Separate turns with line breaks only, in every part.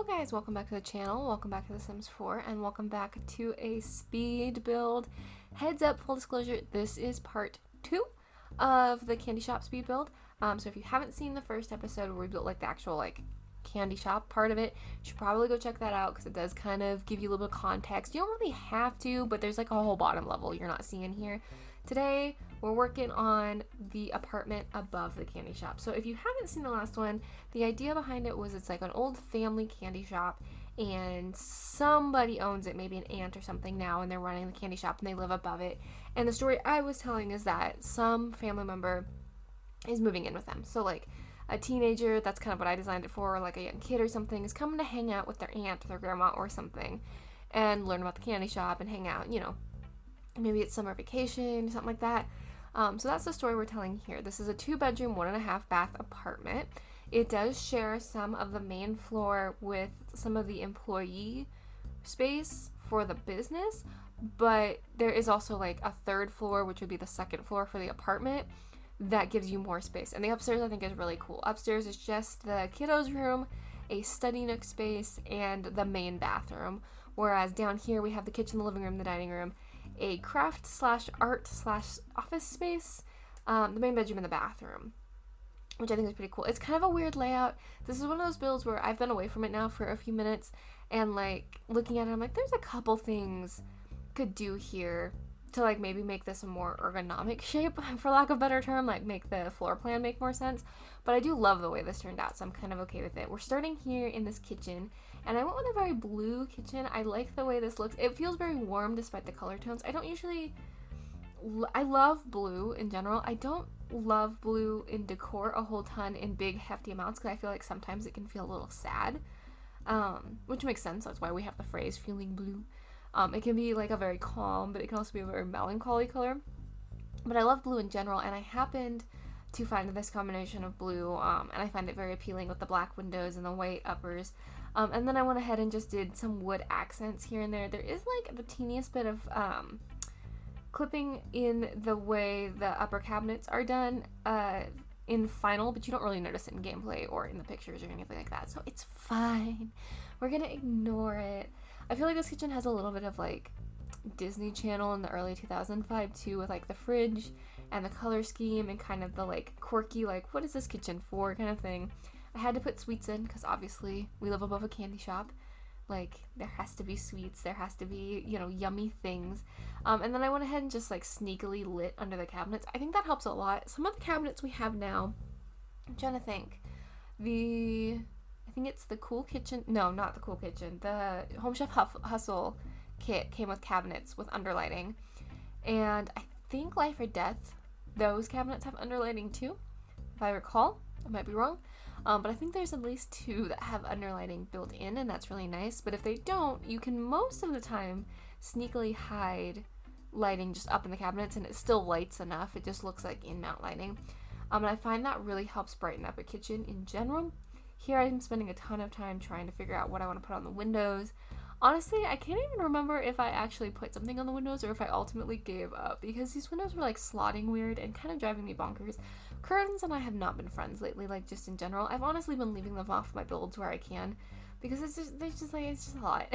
Hello guys, welcome back to the channel, welcome back to The Sims 4, and welcome back to a speed build. Heads up, full disclosure, this is part 2 of the candy shop speed build. So if you haven't seen the first episode where we built like the actual like candy shop part of it, you should probably go check that out because it does kind of give you a little bit of context. You don't really have to, but there's like a whole bottom level you're not seeing here. Today, we're working on the apartment above the candy shop. So if you haven't seen the last one, the idea behind it was it's like an old family candy shop and somebody owns it, maybe an aunt or something now, and they're running the candy shop and they live above it. And the story I was telling is that some family member is moving in with them. So like a teenager, that's kind of what I designed it for, or like a young kid or something, is coming to hang out with their aunt or their grandma or something and learn about the candy shop and hang out, you know. Maybe it's summer vacation, something like that. So that's the story we're telling here. This is a 2-bedroom, 1.5 bath apartment. It does share some of the main floor with some of the employee space for the business, but there is also like a third floor, which would be the second floor for the apartment, that gives you more space. And the upstairs I think is really cool. Upstairs is just the kiddos' room, a study nook space, and the main bathroom. Whereas down here we have the kitchen, the living room, the dining room, a craft / art / office space, the main bedroom, and the bathroom, which I think is pretty cool. It's kind of a weird layout. This is one of those builds where I've been away from it now for a few minutes, and like looking at it, I'm like, there's a couple things could do here to like maybe make this a more ergonomic shape, for lack of a better term, like make the floor plan make more sense. But I do love the way this turned out, so I'm kind of okay with it. We're starting here in this kitchen, and I went with a very blue kitchen. I like the way this looks. It feels very warm despite the color tones. I don't usually, I love blue in general. I don't love blue in decor a whole ton in big hefty amounts because I feel like sometimes it can feel a little sad, which makes sense. That's why we have the phrase feeling blue. It can be like a very calm, but it can also be a very melancholy color. But I love blue in general, and I happened to find this combination of blue, and I find it very appealing with the black windows and the white uppers. And then I went ahead and just did some wood accents here and there. There is like the teeniest bit of clipping in the way the upper cabinets are done in final, but you don't really notice it in gameplay or in the pictures or anything like that. So it's fine. We're gonna ignore it. I feel like this kitchen has a little bit of like Disney Channel in the early 2000s vibe too, with like the fridge and the color scheme and kind of the like quirky, like what is this kitchen for kind of thing. I had to put sweets in because obviously we live above a candy shop. Like there has to be sweets, there has to be, you know, yummy things. And then I went ahead and just like sneakily lit under the cabinets. I think that helps a lot. Some of the cabinets we have now, I'm trying to think. I think it's the Cool Kitchen. No, not the Cool Kitchen. The Home Chef Hustle kit came with cabinets with underlighting. And I think Life or Death, those cabinets have underlighting too, if I recall. I might be wrong. But I think there's at least 2 that have underlighting built in, and that's really nice. But if they don't, you can most of the time sneakily hide lighting just up in the cabinets, and it still lights enough. It just looks like in-mount lighting. And I find that really helps brighten up a kitchen in general. Here I'm spending a ton of time trying to figure out what I want to put on the windows. Honestly, I can't even remember if I actually put something on the windows or if I ultimately gave up, because these windows were like slotting weird and kind of driving me bonkers. Curtains and I have not been friends lately, like just in general. I've honestly been leaving them off my builds where I can because it's just a lot.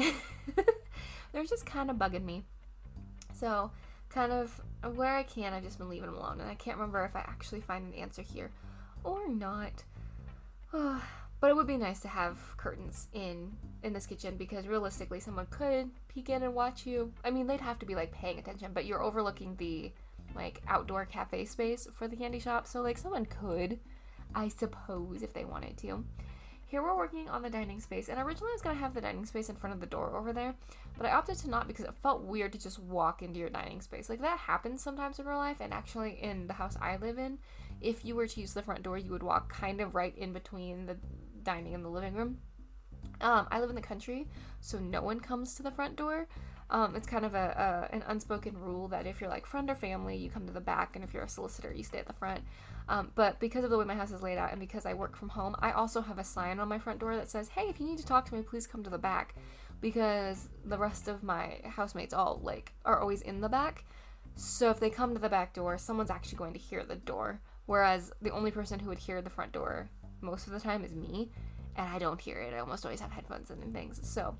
They're just kind of bugging me. So kind of where I can, I've just been leaving them alone, and I can't remember if I actually find an answer here or not. But it would be nice to have curtains in this kitchen because realistically someone could peek in and watch you. I mean, they'd have to be like paying attention, but you're overlooking the like outdoor cafe space for the candy shop, so like someone could, I suppose, if they wanted to. Here we're working on the dining space, and originally I was going to have the dining space in front of the door over there, but I opted to not because it felt weird to just walk into your dining space. Like that happens sometimes in real life, and actually in the house I live in, if you were to use the front door, you would walk kind of right in between the dining and the living room. I live in the country, so no one comes to the front door. It's kind of an unspoken rule that if you're like friend or family, you come to the back, and if you're a solicitor, you stay at the front. But because of the way my house is laid out and because I work from home, I also have a sign on my front door that says, hey, if you need to talk to me, please come to the back, because the rest of my housemates all like are always in the back. So if they come to the back door, someone's actually going to hear the door, whereas the only person who would hear the front door most of the time is me. and I don't hear it. I almost always have headphones in and things. So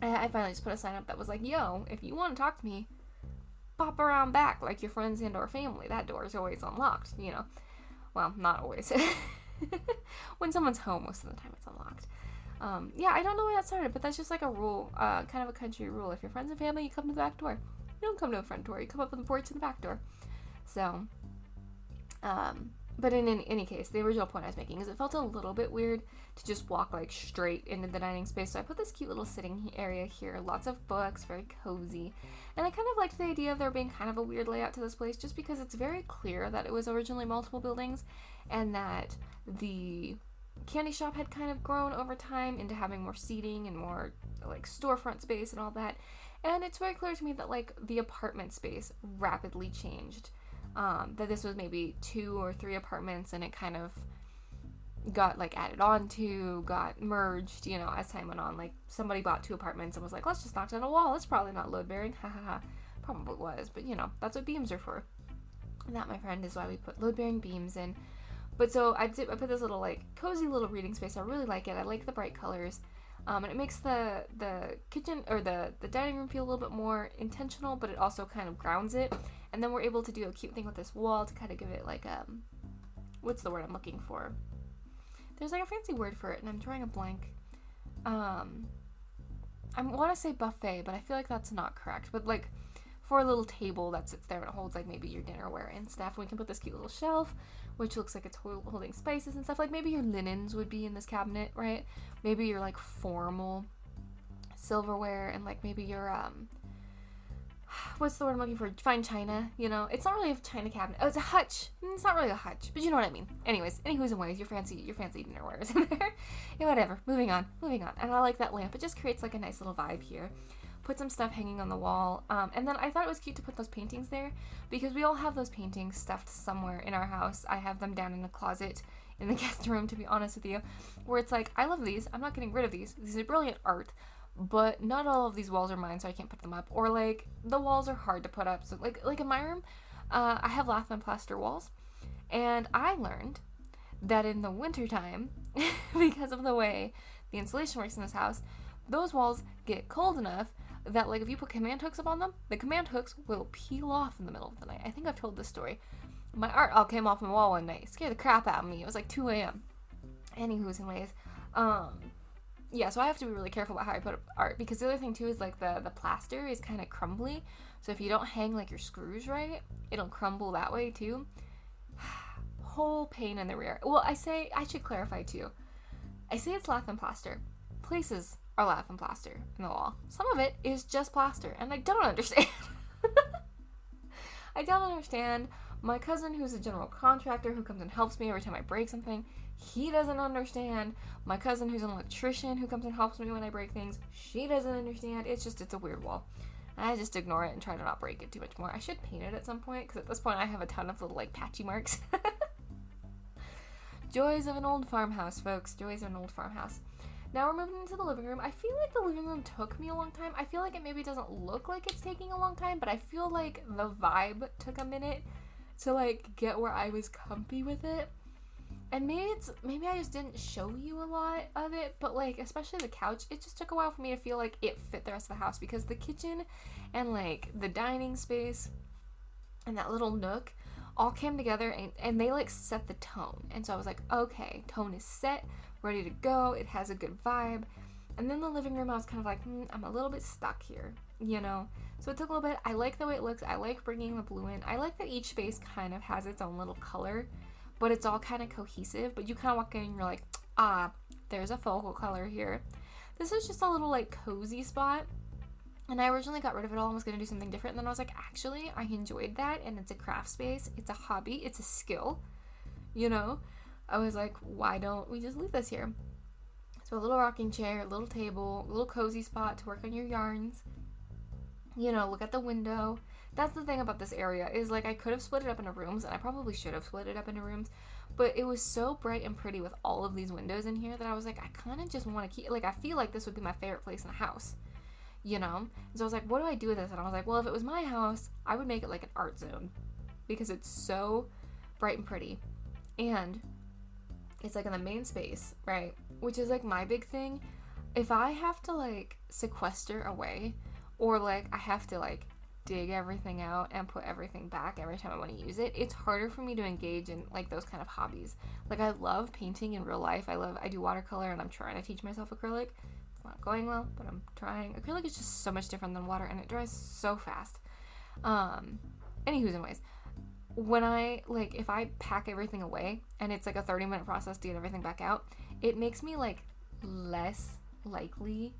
I finally just put a sign up that was like, yo, if you want to talk to me, pop around back like your friends and or family. That door is always unlocked, you know. Well, not always. When someone's home, most of the time it's unlocked. Yeah, I don't know where that started, but that's just like a rule, kind of a country rule. If you're friends and family, you come to the back door. You don't come to the front door. You come up on the porch to the back door. So, but in any case, the original point I was making is it felt a little bit weird to just walk like straight into the dining space. So I put this cute little sitting area here, lots of books, very cozy. And I kind of liked the idea of there being kind of a weird layout to this place just because it's very clear that it was originally multiple buildings and that the candy shop had kind of grown over time into having more seating and more like storefront space and all that. And it's very clear to me that like the apartment space rapidly changed. That this was maybe 2 or 3 apartments and it kind of got like added on to, got merged, you know, as time went on. Like somebody bought 2 apartments and was like, let's just knock down a wall. It's probably not load bearing. Ha ha ha. Probably was, but you know, that's what beams are for. And that, my friend, is why we put load bearing beams in. But so I put this little like cozy little reading space. I really like it. I like the bright colors. And it makes the kitchen or the dining room feel a little bit more intentional, but it also kind of grounds it. And then we're able to do a cute thing with this wall to kind of give it like what's the word I'm looking for? There's like a fancy word for it, and I'm drawing a blank. I want to say buffet, but I feel like that's not correct. But like for a little table that sits there and it holds like maybe your dinnerware and stuff, we can put this cute little shelf, which looks like it's holding spices and stuff. Like maybe your linens would be in this cabinet, right? Maybe your like formal silverware and like maybe your what's the word I'm looking for? Fine china, you know? It's not really a china cabinet. Oh, it's a hutch. It's not really a hutch, but you know what I mean. Anyways, anywho's and ways, your fancy dinnerware is in there. Yeah, whatever. Moving on. And I like that lamp. It just creates like a nice little vibe here. Put some stuff hanging on the wall. And then I thought it was cute to put those paintings there because we all have those paintings stuffed somewhere in our house. I have them down in the closet in the guest room, to be honest with you, where it's like, I love these. I'm not getting rid of these. These are brilliant art. But not all of these walls are mine, so I can't put them up. Or, like, the walls are hard to put up. So, like in my room, I have lath and plaster walls. And I learned that in the wintertime, because of the way the insulation works in this house, those walls get cold enough that, like, if you put command hooks up on them, the command hooks will peel off in the middle of the night. I think I've told this story. My art all came off my wall one night. It scared the crap out of me. It was like 2 a.m. Anywho's and ways. Yeah, so I have to be really careful about how I put up art, because the other thing too is like the plaster is kind of crumbly, so if you don't hang like your screws right, it'll crumble that way too. Whole pain in the rear. Well, I should clarify too. I say it's lath and plaster. Places are lath and plaster in the wall. Some of it is just plaster, and I don't understand. I don't understand. My cousin, who's a general contractor, who comes and helps me every time I break something, he doesn't understand. My cousin, who's an electrician, who comes and helps me when I break things, she doesn't understand. It's a weird wall. I just ignore it and try to not break it too much more. I should paint it at some point, because at this point I have a ton of little, like, patchy marks. Joys of an old farmhouse, folks. Joys of an old farmhouse. Now we're moving into the living room. I feel like the living room took me a long time. I feel like it maybe doesn't look like it's taking a long time, but I feel like the vibe took a minute to, like, get where I was comfy with it. And maybe I just didn't show you a lot of it, but, like, especially the couch, it just took a while for me to feel like it fit the rest of the house, because the kitchen and, like, the dining space and that little nook all came together, and they, like, set the tone. And so I was like, okay, tone is set, ready to go, it has a good vibe. And then the living room, I was kind of like, I'm a little bit stuck here, you know? So it took a little bit. I like the way it looks. I like bringing the blue in. I like that each space kind of has its own little color, but it's all kind of cohesive. But you kind of walk in and you're like, there's a focal color here. This is just a little, like, cozy spot. And I originally got rid of it all and was going to do something different. And then I was like, actually, I enjoyed that. And it's a craft space. It's a hobby. It's a skill. You know? I was like, why don't we just leave this here? So a little rocking chair, a little table, a little cozy spot to work on your yarns. You know, look at the window. That's the thing about this area, is, like, I could have split it up into rooms, and I probably should have split it up into rooms, but it was so bright and pretty with all of these windows in here that I was like, I kind of just want to keep, like, I feel like this would be my favorite place in the house, you know? And so I was like, what do I do with this? And I was like, well, if it was my house, I would make it like an art zone, because it's so bright and pretty, and it's like in the main space, right? Which is like my big thing. If I have to like sequester away, or like I have to like dig everything out and put everything back every time I want to use it, it's harder for me to engage in like those kind of hobbies. Like I love painting in real life. I do watercolor, and I'm trying to teach myself acrylic. It's not going well, but I'm trying. Acrylic is just so much different than water, and it dries so fast. Anywho's anyways, when if I pack everything away and it's like a 30-minute process to get everything back out, it makes me like less likely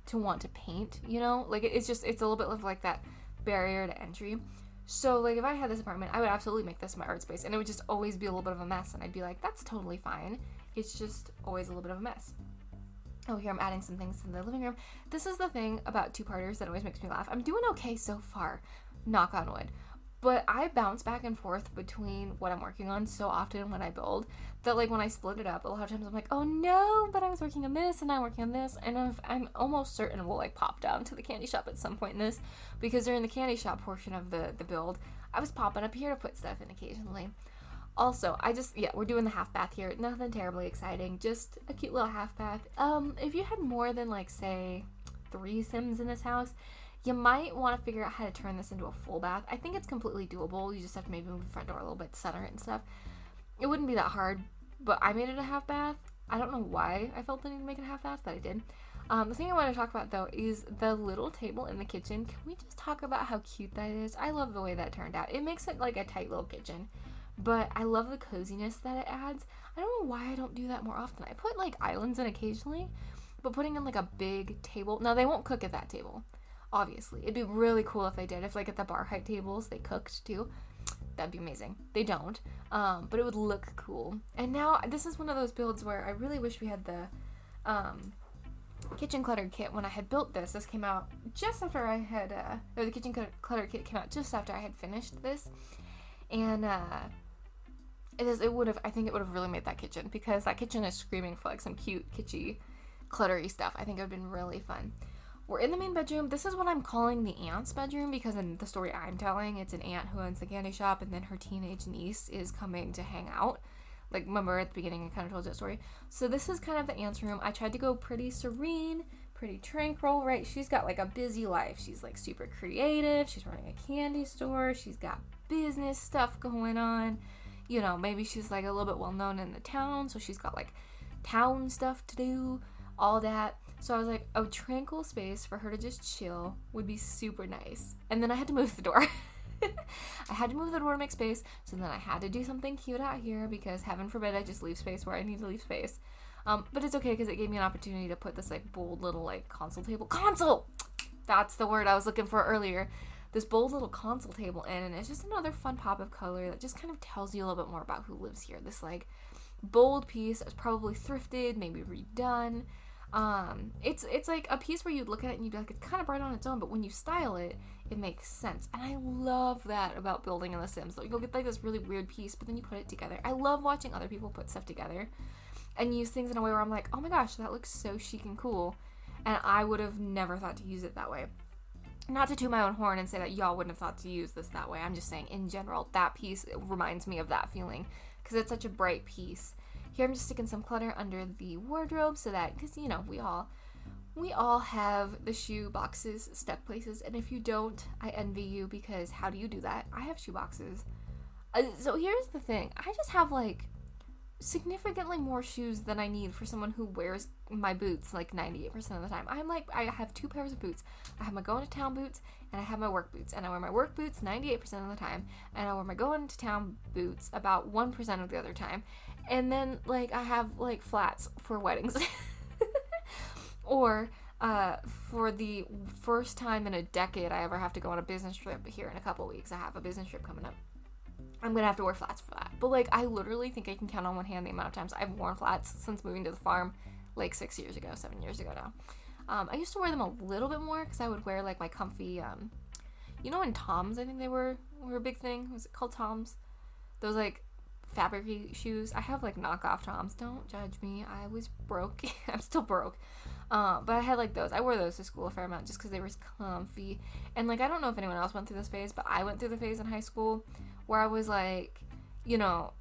to want to paint, you know? Like it's a little bit of like that barrier to entry. So like if I had this apartment, I would absolutely make this my art space, and it would just always be a little bit of a mess, and I'd be like, that's totally fine. It's just always a little bit of a mess. Oh, here I'm adding some things in the living room. This is the thing about two-parters that always makes me laugh. I'm doing okay so far, knock on wood. But I bounce back and forth between what I'm working on so often when I build that, like, when I split it up, a lot of times I'm like, oh no, but I was working on this and now I'm working on this. And I'm almost certain we'll, like, pop down to the candy shop at some point in this, because during the candy shop portion of the build, I was popping up here to put stuff in occasionally. Also, we're doing the half bath here. Nothing terribly exciting, just a cute little half bath. If you had more than, like, say, 3 Sims in this house, you might want to figure out how to turn this into a full bath. I think it's completely doable. You just have to maybe move the front door a little bit to center it and stuff. It wouldn't be that hard, but I made it a half bath. I don't know why I felt the need to make it a half bath, but I did. The thing I want to talk about, though, is the little table in the kitchen. Can we just talk about how cute that is? I love the way that turned out. It makes it like a tight little kitchen, but I love the coziness that it adds. I don't know why I don't do that more often. I put like islands in occasionally, but putting in like a big table. Now, they won't cook at that table. Obviously, it'd be really cool if they did. If like at the bar height tables they cooked too, that'd be amazing. They don't, but it would look cool. And now this is one of those builds where I really wish we had the kitchen cluttered kit when I had built this. This came out just after I had, or the kitchen cluttered kit came out just after I had finished this, and I think it would have really made that kitchen, because that kitchen is screaming for like some cute, kitschy, cluttery stuff. I think it would have been really fun. We're in the main bedroom. This is what I'm calling the aunt's bedroom, because in the story I'm telling, it's an aunt who owns the candy shop, and then her teenage niece is coming to hang out. Like, remember at the beginning I kind of told you that story? So this is kind of the aunt's room. I tried to go pretty serene, pretty tranquil, right? She's got like a busy life. She's like super creative. She's running a candy store. She's got business stuff going on. You know, maybe she's like a little bit well known in the town, so she's got like town stuff to do, all that. So I was like, a tranquil space for her to just chill would be super nice. And then I had to move the door. I had to move the door to make space, so then I had to do something cute out here, because heaven forbid I just leave space where I need to leave space. But it's okay, because it gave me an opportunity to put this like bold little like console table. Console! That's the word I was looking for earlier. This bold little console table in, and it's just another fun pop of color that just kind of tells you a little bit more about who lives here. This like bold piece that was probably thrifted, maybe redone. It's like a piece where you'd look at it and you'd be like, it's kind of bright on its own, but when you style it, it makes sense. And I love that about building in The Sims. Like, you'll get like this really weird piece, but then you put it together. I love watching other people put stuff together and use things in a way where I'm like, oh my gosh, that looks so chic and cool. And I would have never thought to use it that way. Not to toot my own horn and say that y'all wouldn't have thought to use this that way. I'm just saying, in general, that piece reminds me of that feeling, because it's such a bright piece. Here I'm just sticking some clutter under the wardrobe, so that, because, you know, we all have the shoe boxes stuck places, and if you don't, I envy you, because how do you do that? I have shoe boxes. So here's the thing. I just have, like, significantly more shoes than I need for someone who wears my boots, like, 98% of the time. I have 2 pairs of boots. I have my going to town boots, and I have my work boots, and I wear my work boots 98% of the time, and I wear my going to town boots about 1% of the other time. And then, like, I have, like, flats for weddings. Or, for the first time in a decade I ever have to go on a business trip here in a couple weeks. I have a business trip coming up. I'm gonna have to wear flats for that. But, like, I literally think I can count on one hand the amount of times I've worn flats since moving to the farm, like, 7 years ago now. I used to wear them a little bit more, because I would wear, like, my comfy, you know, in Toms, I think they were a big thing. Was it called Toms? Those, like, fabric-y shoes. I have like knockoff Toms. Don't judge me. I was broke. I'm still broke. But I had like those. I wore those to school a fair amount just because they were comfy. And like, I don't know if anyone else went through this phase, but I went through the phase in high school where I was like, you know,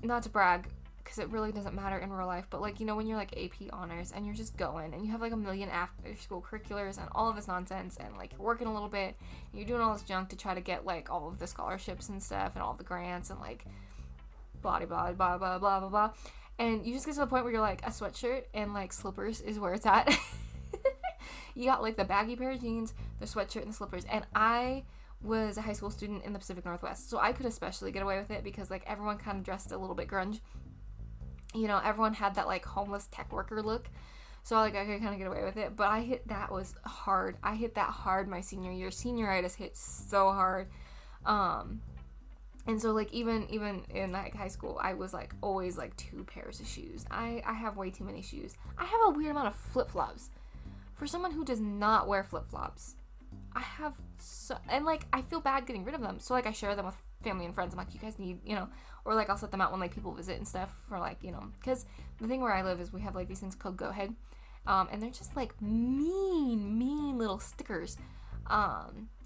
not to brag, because it really doesn't matter in real life, but like, you know, when you're like AP honors and you're just going and you have like a million after school curriculars and all of this nonsense, and like you're working a little bit and you're doing all this junk to try to get like all of the scholarships and stuff and all the grants and like blah blah blah blah blah blah blah, and you just get to the point where you're like, a sweatshirt and like slippers is where it's at. You got like the baggy pair of jeans, the sweatshirt, and the slippers. And I was a high school student in the Pacific Northwest, so I could especially get away with it because like everyone kind of dressed a little bit grunge. You know, everyone had that like homeless tech worker look, so like I could kind of get away with it. But that was hard. I hit that hard my senior year. Senioritis hit so hard. And so like even in like high school, I was like always like 2 pairs of shoes. I have way too many shoes. I have a weird amount of flip-flops. For someone who does not wear flip-flops, I have and like I feel bad getting rid of them, so like I share them with family and friends. I'm like, you guys need, you know, or like I'll set them out when like people visit and stuff, for like, you know, because the thing where I live is we have like these things called Go Ahead, and they're just like mean little stickers,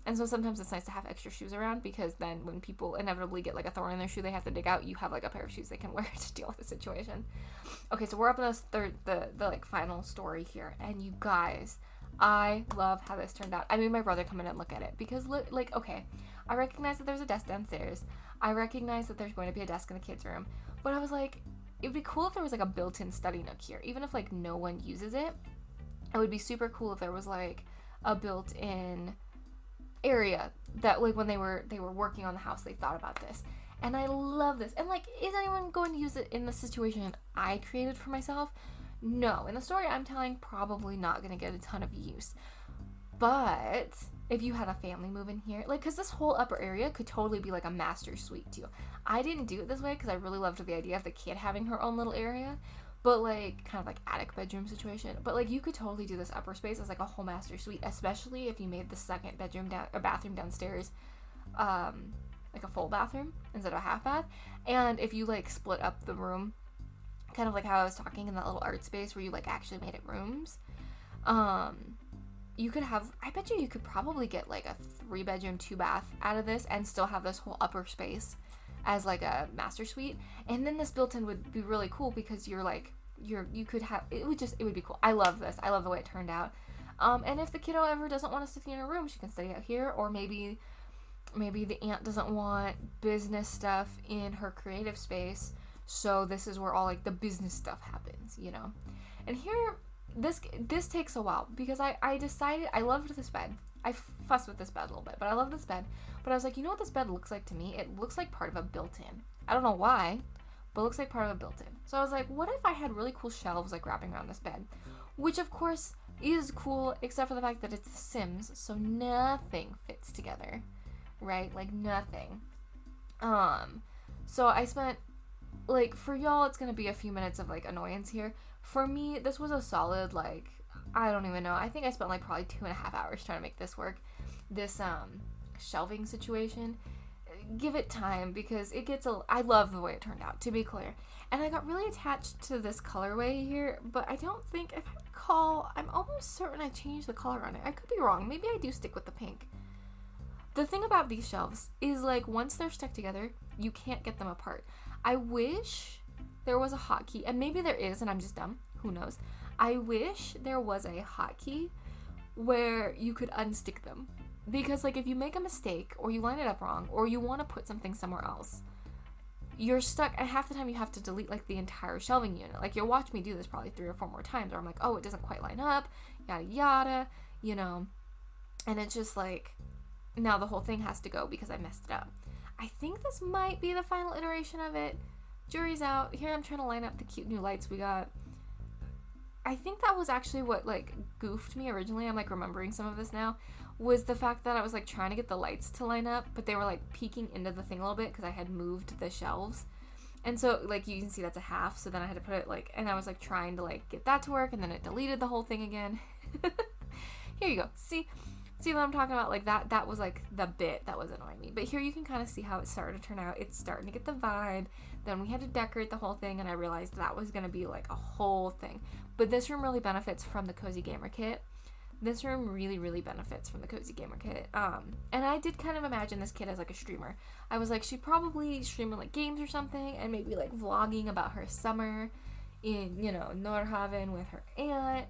and so sometimes it's nice to have extra shoes around, because then when people inevitably get like a thorn in their shoe they have to dig out, you have like a pair of shoes they can wear to deal with the situation. Okay, so we're up in this the like final story here, and you guys, I love how this turned out. I made my brother come in and look at it, because like, okay, I recognize that there's a desk downstairs, I recognize that there's going to be a desk in the kids' room, but I was like, it'd be cool if there was like a built-in study nook here, even if like no one uses it. It would be super cool if there was like a built-in area that like when they were working on the house, they thought about this. And I love this. And like, is anyone going to use it in the situation I created for myself? No. In the story I'm telling, probably not going to get a ton of use. But if you had a family move in here, like, because this whole upper area could totally be like a master suite too. I didn't do it this way because I really loved the idea of the kid having her own little area, but like kind of like attic bedroom situation. But like you could totally do this upper space as like a whole master suite, especially if you made the second bathroom downstairs like a full bathroom instead of a half bath. And if you like split up the room, kind of like how I was talking in that little art space where you like actually made it rooms, you could have, I bet you could probably get like a 3-bedroom 2-bath out of this and still have this whole upper space as like a master suite. And then this built-in would be really cool because you could have, it would be cool. I love this. I love the way it turned out. And if the kiddo ever doesn't want to study in a room, she can study out here, or maybe the aunt doesn't want business stuff in her creative space, so this is where all like the business stuff happens, you know. And here, this takes a while, because I decided, I loved this bed. I fussed with this bed a little bit, but I love this bed. But I was like, you know what this bed looks like to me? It looks like part of a built-in. I don't know why, but it looks like part of a built-in. So I was like, what if I had really cool shelves like wrapping around this bed? Which of course is cool, except for the fact that it's The Sims, so nothing fits together, right? Like nothing. So I spent, like, for y'all it's gonna be a few minutes of like annoyance here. For me, this was a solid, like, I don't even know, I think I spent like probably 2.5 hours trying to make this work. This shelving situation. Give it time, because it gets I love the way it turned out, to be clear. And I got really attached to this colorway here, but I don't think, if I recall, I'm almost certain I changed the color on it. I could be wrong. Maybe I do stick with the pink. The thing about these shelves is, like, once they're stuck together, you can't get them apart. I wish there was a hotkey, and maybe there is, and I'm just dumb. Who knows? I wish there was a hotkey where you could unstick them. Because, like, if you make a mistake, or you line it up wrong, or you want to put something somewhere else, you're stuck, and half the time you have to delete, like, the entire shelving unit. Like, you'll watch me do this probably 3 or 4 more times, where I'm like, oh, it doesn't quite line up, yada yada, you know, and it's just like, now the whole thing has to go because I messed it up. I think this might be the final iteration of it. Jury's out. Here I'm trying to line up the cute new lights we got. I think that was actually what, like, goofed me originally. I'm, like, remembering some of this now. Was the fact that I was, like, trying to get the lights to line up, but they were, like, peeking into the thing a little bit because I had moved the shelves. And so, like, you can see that's a half, so then I had to put it, like, and I was, like, trying to, like, get that to work, and then it deleted the whole thing again. Here you go. See what I'm talking about? Like, that was, like, the bit that was annoying me. But here you can kind of see how it started to turn out. It's starting to get the vibe. Then we had to decorate the whole thing, and I realized that was going to be, like, a whole thing. But this room really benefits from the Cozy Gamer Kit this room really, really benefits from the Cozy Gamer Kit. And I did kind of imagine this kid as like a streamer. I was like, she'd probably streaming like games or something, and maybe like vlogging about her summer in, you know, Nordhaven with her aunt.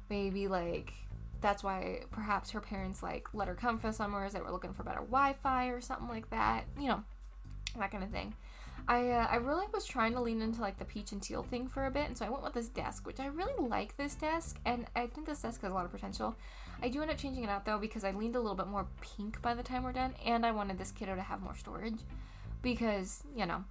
Maybe like that's why perhaps her parents like let her come for the summers. They were looking for better Wi-Fi or something like that. You know, that kind of thing. I really was trying to lean into like the peach and teal thing for a bit, and so I went with this desk, which I really like this desk, and I think this desk has a lot of potential. I do end up changing it out though because I leaned a little bit more pink by the time we're done, and I wanted this kiddo to have more storage because, you know.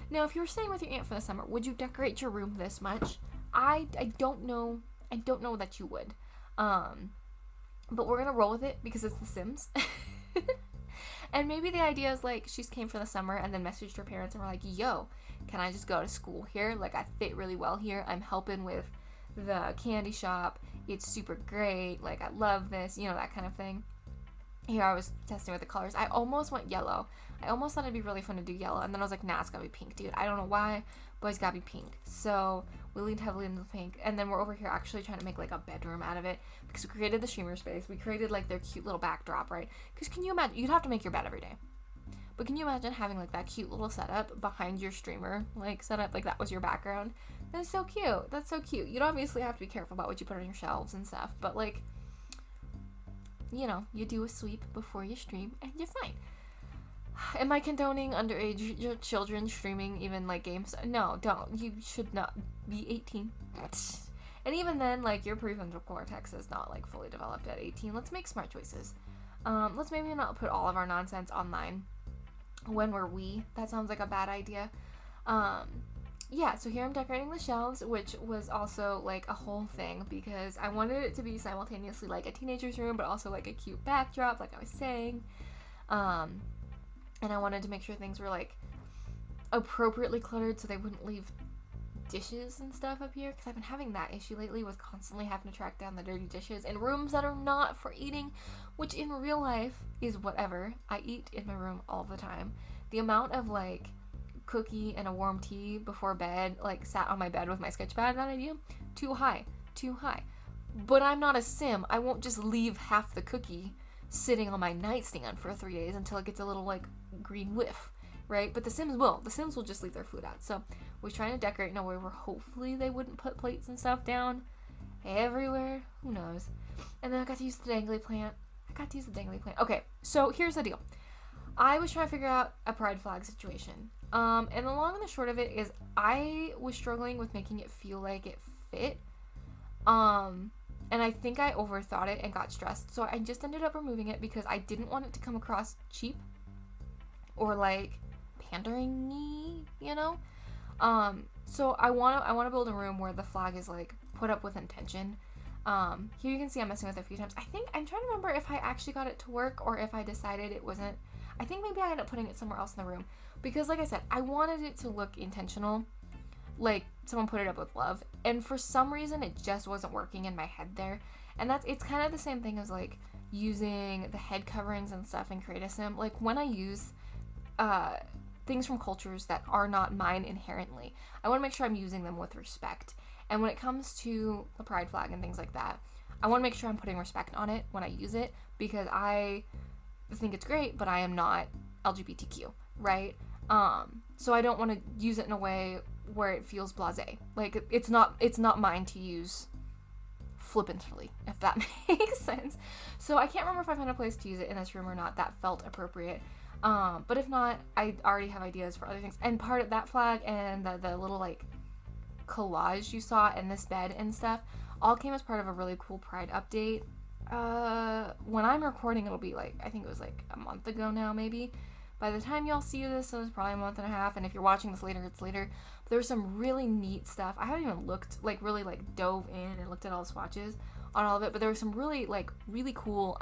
Now, if you were staying with your aunt for the summer, would you decorate your room this much? I don't know. I don't know that you would. But we're gonna roll with it because it's The Sims. And maybe the idea is like she came for the summer and then messaged her parents and were like, yo, can I just go to school here? Like, I fit really well here. I'm helping with the candy shop. It's super great. Like, I love this, you know, that kind of thing. Here I was testing with the colors. I almost went yellow. I almost thought it'd be really fun to do yellow. And then I was like, nah, it's gotta be pink, dude. I don't know why, but it's gotta be pink. So we leaned heavily into the pink. And then we're over here actually trying to make like a bedroom out of it because we created the streamer space. We created like their cute little backdrop, right? Because can you imagine, you'd have to make your bed every day. But can you imagine having like that cute little setup behind your streamer, like setup, like that was your background? That's so cute. That's so cute. You'd obviously have to be careful about what you put on your shelves and stuff, but like, you know, you do a sweep before you stream and you're fine. Am I condoning underage children streaming even like games? No, don't. You should not be 18. And even then, like, your prefrontal cortex is not like fully developed at 18. Let's make smart choices. Let's maybe not put all of our nonsense online when we're that sounds like a bad idea. Yeah, so here I'm decorating the shelves, which was also like a whole thing because I wanted it to be simultaneously like a teenager's room but also like a cute backdrop, like I was saying. And I wanted to make sure things were like appropriately cluttered so they wouldn't leave dishes and stuff up here because I've been having that issue lately with constantly having to track down the dirty dishes in rooms that are not for eating, which in real life is whatever. I eat in my room all the time. The amount of like cookie and a warm tea before bed, like sat on my bed with my sketch pad, that idea, too high. But I'm not a sim. I won't just leave half the cookie sitting on my nightstand for 3 days until it gets a little like green whiff, right? But the Sims will. The Sims will just leave their food out. So we're trying to decorate in a way where hopefully they wouldn't put plates and stuff down everywhere. Who knows? And then I got to use the dangly plant. Okay, so here's the deal. I was trying to figure out a pride flag situation. And the long and the short of it is I was struggling with making it feel like it fit. And I think I overthought it and got stressed. So I just ended up removing it because I didn't want it to come across cheap or like pandering-y, you know? So I want to build a room where the flag is like put up with intention. Here you can see I'm messing with it a few times. I'm trying to remember if I actually got it to work or if I decided it wasn't. I think maybe I ended up putting it somewhere else in the room because like I said, I wanted it to look intentional. Like someone put it up with love, and for some reason it just wasn't working in my head there. And it's kind of the same thing as like using the head coverings and stuff in Create a Sim. Like when I use things from cultures that are not mine inherently, I want to make sure I'm using them with respect. And when it comes to the pride flag and things like that, I want to make sure I'm putting respect on it when I use it because I think it's great, but I am not LGBTQ, right? So I don't want to use it in a way where it feels blasé. Like it's not mine to use flippantly, if that makes sense. So I can't remember if I found a place to use it in this room or not that felt appropriate. But if not, I already have ideas for other things. And part of that flag and the little like collage you saw in this bed and stuff all came as part of a really cool Pride update. When I'm recording, it'll be like, I think it was like a month ago now, maybe. By the time y'all see this, it was probably a month and a half, and if you're watching this later, it's later. But there was some really neat stuff. I haven't even looked, like, really, like, dove in and looked at all the swatches on all of it, but there was some really, like, really cool,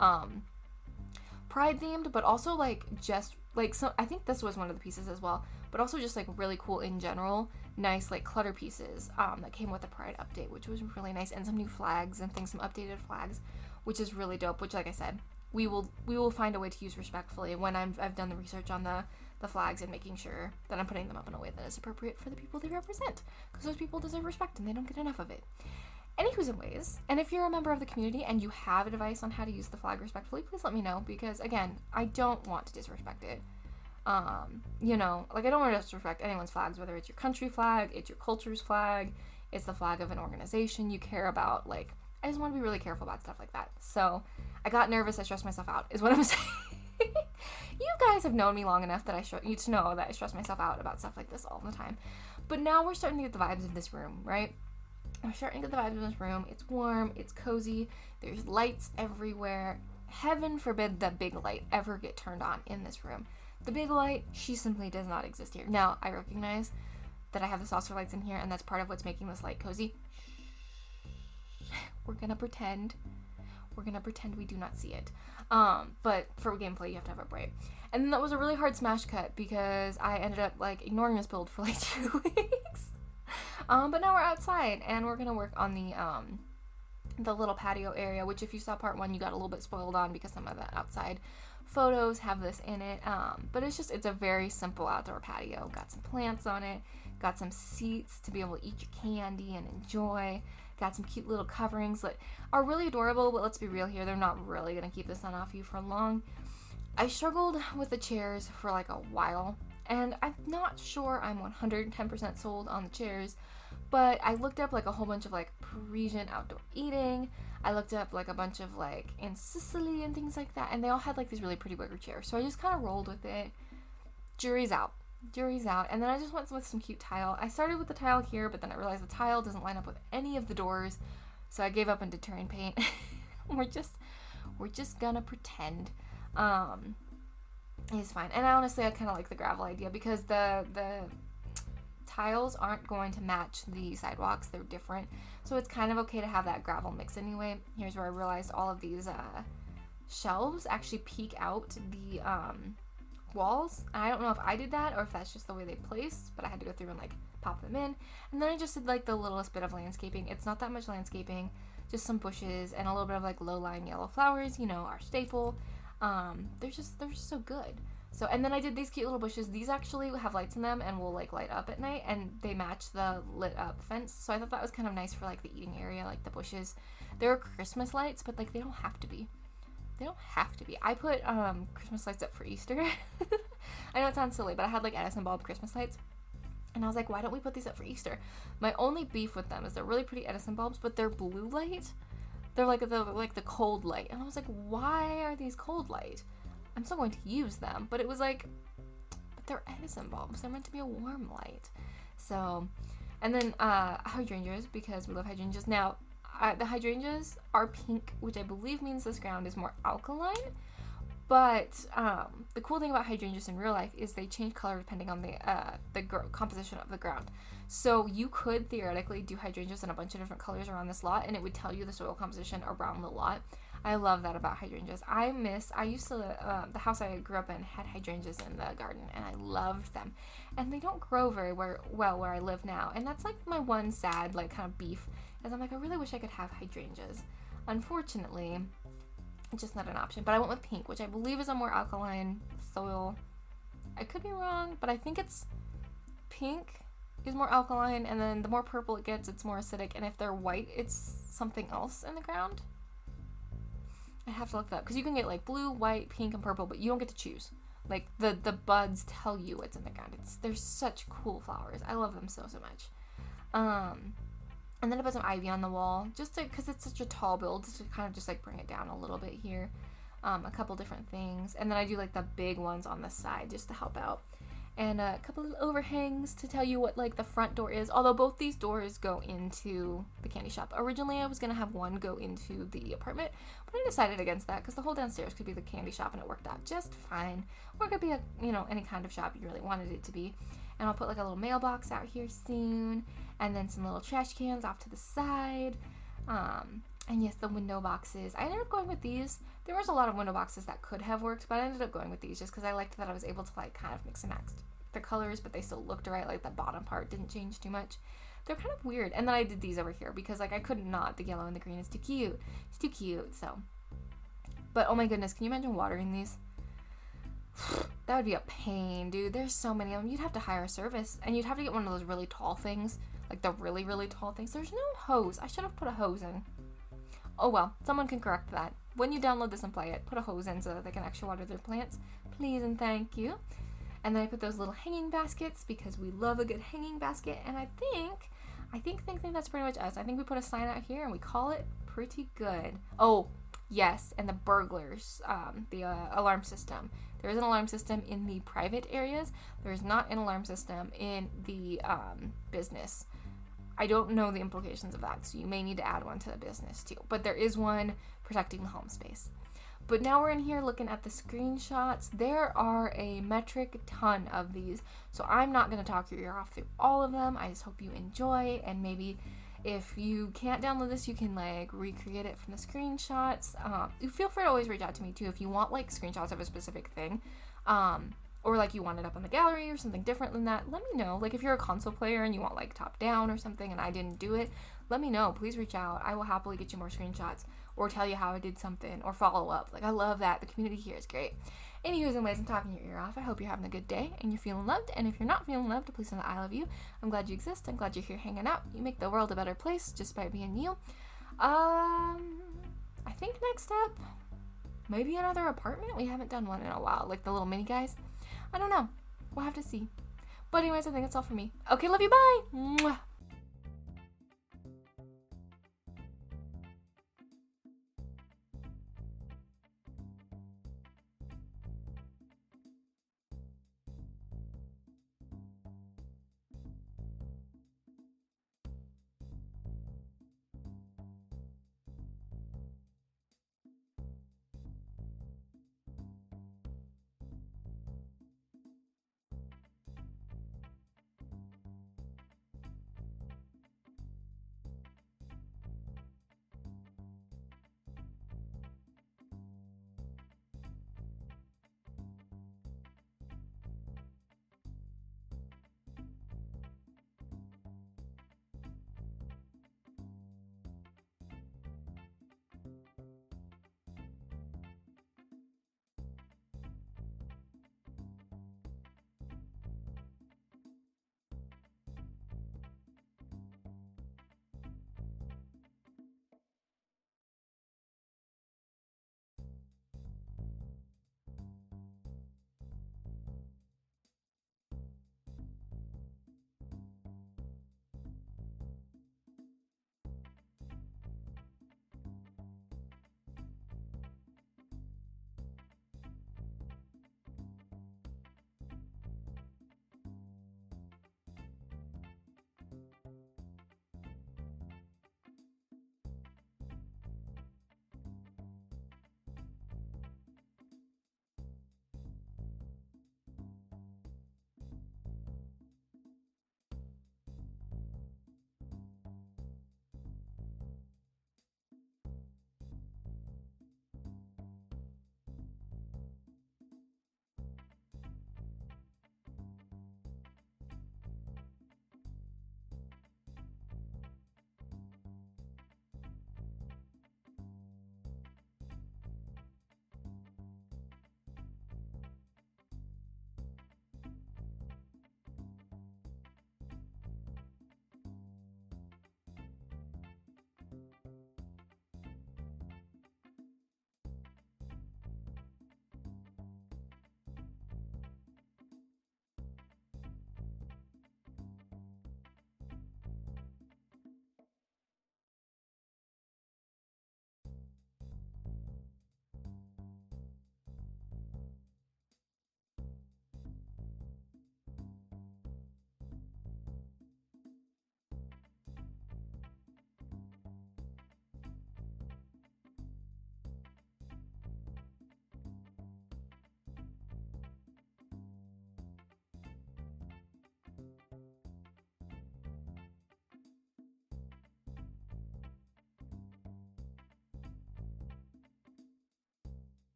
Pride-themed, but also, like, just, like, so I think this was one of the pieces as well, but also just, like, really cool in general, nice, like, clutter pieces, that came with the Pride update, which was really nice, and some new flags and things, some updated flags, which is really dope, which, like I said, we will find a way to use respectfully when I've done the research on the flags and making sure that I'm putting them up in a way that is appropriate for the people they represent, because those people deserve respect and they don't get enough of it. Anywho's and ways, and if you're a member of the community and you have advice on how to use the flag respectfully, please let me know, because again, I don't want to disrespect it. You know, like, I don't want to disrespect anyone's flags, whether it's your country flag, it's your culture's flag, it's the flag of an organization you care about. Like, I just want to be really careful about stuff like that. So I got nervous, I stressed myself out, is what I'm saying. You guys have known me long enough that you to know that I stress myself out about stuff like this all the time. But now we're starting to get the vibes of this room, right? We're starting to get the vibes of this room. It's warm, it's cozy, there's lights everywhere. Heaven forbid that big light ever get turned on in this room. The big light, she simply does not exist here. Now, I recognize that I have the saucer lights in here, and that's part of what's making this light cozy. We're gonna pretend we do not see it. But for gameplay, you have to have it bright. And then that was a really hard smash cut, because I ended up, like, ignoring this build for, like, 2 weeks. But now we're outside, and we're gonna work on the little patio area, which if you saw part 1, you got a little bit spoiled on, because some of the outside photos have this in it. But it's a very simple outdoor patio. Got some plants on it, got some seats to be able to eat your candy and enjoy, got some cute little coverings that are really adorable, but let's be real here, they're not really gonna keep the sun off you for long. I struggled with the chairs for like a while, and I'm not sure I'm 110% sold on the chairs, but I looked up like a whole bunch of like Parisian outdoor eating. I looked up like a bunch of like in Sicily and things like that, and they all had like these really pretty wicker chairs. So I just kind of rolled with it. Jury's out. And then I just went with some cute tile. I started with the tile here, but then I realized the tile doesn't line up with any of the doors, so I gave up and did terrain paint. we're just gonna pretend. It's fine. And I kind of like the gravel idea, because the tiles aren't going to match the sidewalks. They're different. So it's kind of okay to have that gravel mix anyway. Here's where I realized all of these shelves actually peek out the walls. I don't know if I did that or if that's just the way they placed, but I had to go through and like pop them in. And then I just did like the littlest bit of landscaping. It's not that much landscaping, just some bushes and a little bit of like low-lying yellow flowers, you know, our staple. They're just so good. So, and then I did these cute little bushes. These actually have lights in them and will like light up at night, and they match the lit up fence. So I thought that was kind of nice for like the eating area, like the bushes. They're Christmas lights, but like they don't have to be. I put Christmas lights up for Easter. I know it sounds silly, but I had like Edison bulb Christmas lights, and I was like, why don't we put these up for Easter? My only beef with them is they're really pretty Edison bulbs, but they're blue light. They're like the cold light, and I was like, why are these cold light? I'm still going to use them, but it was like, but they're Edison bulbs. They're meant to be a warm light. So, and then hydrangeas, because we love hydrangeas. Now, the hydrangeas are pink, which I believe means this ground is more alkaline. But the cool thing about hydrangeas in real life is they change color depending on the composition of the ground. So you could theoretically do hydrangeas in a bunch of different colors around this lot, and it would tell you the soil composition around the lot. I love that about hydrangeas. I used to, the house I grew up in had hydrangeas in the garden, and I loved them. And they don't grow very well where I live now. And that's like my one sad, like, kind of beef, is I'm like, I really wish I could have hydrangeas. Unfortunately, it's just not an option. But I went with pink, which I believe is a more alkaline soil. I could be wrong, but I think it's pink is more alkaline, and then the more purple it gets, it's more acidic. And if they're white, it's something else in the ground. I have to look that up, because you can get like blue, white, pink, and purple, but you don't get to choose. Like the buds tell you what's in the ground. They're such cool flowers. I love them so much. And then I put some ivy on the wall, just because it's such a tall build, to kind of just like bring it down a little bit here. A couple different things, and then I do like the big ones on the side just to help out. And a couple of overhangs to tell you what like the front door is, although both these doors go into the candy shop. Originally I was going to have one go into the apartment, but I decided against that because the whole downstairs could be the candy shop and it worked out just fine. Or it could be any kind of shop you really wanted it to be. And I'll put like a little mailbox out here soon, and then some little trash cans off to the side. And yes, the window boxes. I ended up going with these. There was a lot of window boxes that could have worked, but I ended up going with these just because I liked that I was able to like kind of mix and match the colors, but they still looked right. Like the bottom part didn't change too much. They're kind of weird. And then I did these over here because like I could not. The yellow and the green is too cute. It's too cute. So, but oh my goodness, can you imagine watering these? That would be a pain, dude. There's so many of them. You'd have to hire a service, and you'd have to get one of those really tall things. like the really, really tall things. There's no hose. I should have put a hose in. Oh well, someone can correct that. When you download this and play it, put a hose in so that they can actually water their plants. Please and thank you. And then I put those little hanging baskets because we love a good hanging basket. And I think that's pretty much us. I think we put a sign out here and we call it pretty good. Oh, yes, and the burglars, the alarm system. There is an alarm system in the private areas. There is not an alarm system in the business. I don't know the implications of that, so you may need to add one to the business too. But there is one protecting the home space. But now we're in here looking at the screenshots. There are a metric ton of these, so I'm not going to talk your ear off through all of them. I just hope you enjoy, and maybe if you can't download this, you can like recreate it from the screenshots. You feel free to always reach out to me too if you want like screenshots of a specific thing, or like you want it up on the gallery or something different than that. Let me know. Like if you're a console player and you want like top down or something and I didn't do it, let me know. Please reach out. I will happily get you more screenshots or tell you how I did something or follow up. Like I love that. The community here is great. Anyways, I'm talking your ear off. I hope you're having a good day and you're feeling loved. And if you're not feeling loved, please know that I love you. I'm glad you exist. I'm glad you're here hanging out. You make the world a better place just by being you. I think next up, maybe another apartment. We haven't done one in a while, like the little mini guys. I don't know. We'll have to see. But anyways, I think that's all for me. Okay, love you. Bye. Mwah.